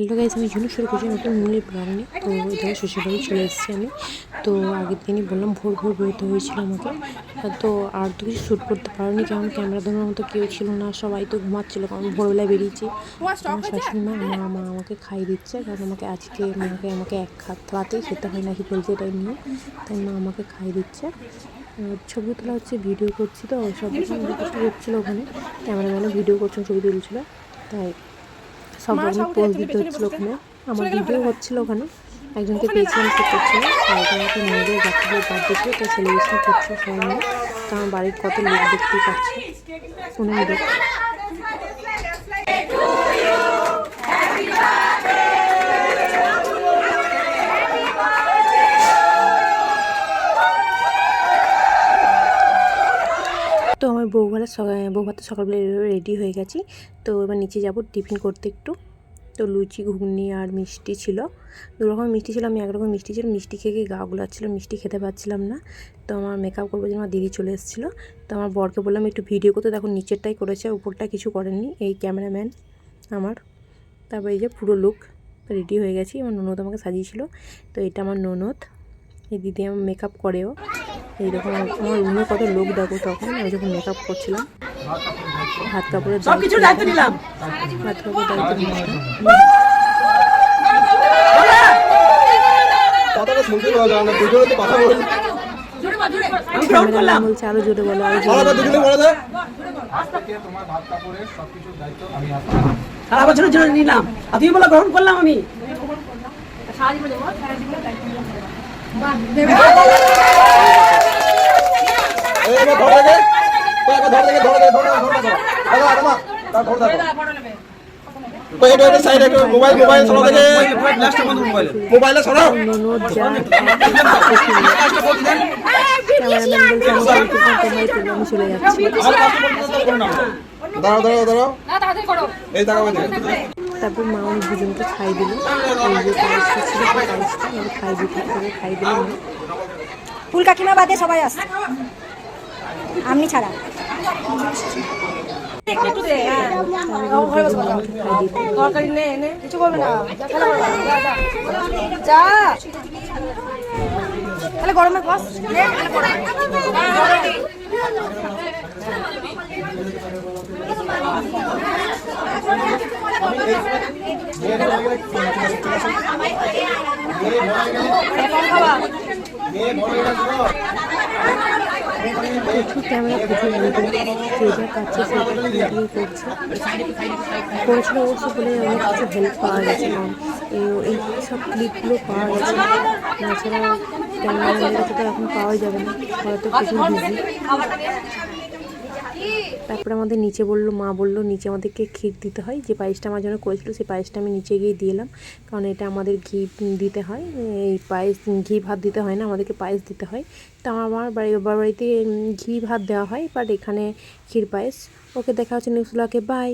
Hello guys, আমি ঝুনু শুরু করছি নতুন মুনির ব্লগ নিয়ে। তো এখানে শ্বশুরবাড়ি চলে এসেছি আমি। তো আগের দিনই বললাম ভোর ভোর বেরোতে হয়েছিল আমাকে। তো আর তো কিছু শ্যুট করতে পারিনি, কারণ ক্যামেরা ধরার মতো কেউ ছিল না, সবাই তো ঘুমাচ্ছিলো, কারণ ভোরবেলায় বেরিয়েছি। আমার শাশুড়ি মা আমাকে খাইয়ে দিচ্ছে, কারণ আজকে আমাকে এক ভাতেই খেতে হয় নাকি বলছে, এটাই নিয়ম। তাই মা আমাকে খাইয়ে দিচ্ছে। ছবি তোলা হচ্ছে, ভিডিও করছি, তো সব কিছু হচ্ছিলো ওখানে। ক্যামেরাম্যানও ভিডিও করছেন, ছবি তুলছিল, তাই সব রকম পোজ দিতে হচ্ছিলো ওখানে। আমার ভিডিও হচ্ছিলো ওখানে, একজনকে পেয়েছিলাম, সে করছিল। আর এখানে একটা মেয়েদের বাচ্চাদের বার্থডে ছিল, তো সেলিব্রেশন করছে সবাই মিলে। তো আমার বাড়ির কত লোক দেখতেই পাচ্ছে, অনেক লোক। তো আমার বউ ভাত সকালবেলা রেডি হয়ে গেছি। তো এবার নিচে যাব টিফিন করতে একটু। তো লুচি, ঘুগনি আর মিষ্টি ছিল, দু রকম মিষ্টি ছিল। আমি একরকম মিষ্টি ছিল, মিষ্টি খেয়ে গা গুলাচ্ছিলো, মিষ্টি খেতে পারছিলাম না। তো আমার মেকআপ করবো জন্য আমার দিদি চলে এসেছিলো। তো আমার বরকে বললাম একটু ভিডিও করতে, দেখো নিচেরটাই করেছে, উপরটা কিছু করেননি এই ক্যামেরাম্যান আমার। তারপর এই যে পুরো লুক রেডি হয়ে গেছি। আমার ননদ আমাকে সাজিয়েছিল। তো এটা আমার ননদ, এই দিদি আমার মেকআপ করেও। এইরকম আমার রুমে কত লোক দেখো, তখন আমি যখন মেকআপ করছিলাম। ভাত কাপড়ের দায়িত্ব নিলাম, ভাত কাপড়ের দায়িত্ব নিলাম। বলছে আরো জোরে বলো, সারা বছরের জন্য নিলাম, তুমি বলে গ্রহণ করলাম আমি। চলে যাচ্ছি। তারপর মা অনেক দুজনকে খাই দিল, এই যে পায়েসটা ছিল, পায়েসটা খাই দিল মা। ফুল কাকিমা বাদে সবাই আসছে, আমি ছাড়া। কিছু করবে না, তাহলে গরমের বস। ক্যামেরা করেছিল অবশ্য বলে অনেক কিছু হেল্প পাওয়া গেছে, এই সব ক্লিপগুলো পাওয়া গেছে। তাছাড়া ক্যামেরাম্যানদের কাছে তো এখন পাওয়া যাবে না, হয়তো প্রচুর বিজি। তারপরে আমাদের নিচে মা বললো নিচে আমাদেরকে ক্ষীর দিতে হয়, যে পায়েসটা আমার জন্য করেছিল সেই পায়েসটা আমি নিচে গিয়ে দিয়ে এলাম, কারণ এটা আমাদের ঘি দিতে হয়। এই পায়েস ঘি ভাত দিতে হয় না, আমাদেরকে পায়েস দিতে হয়। তো আমার বাড়িতে ঘি ভাত দেওয়া হয়, বাট এখানে ক্ষীর পায়েস। ওকে, দেখা হচ্ছে নেক্সট ব্লগে, বাই।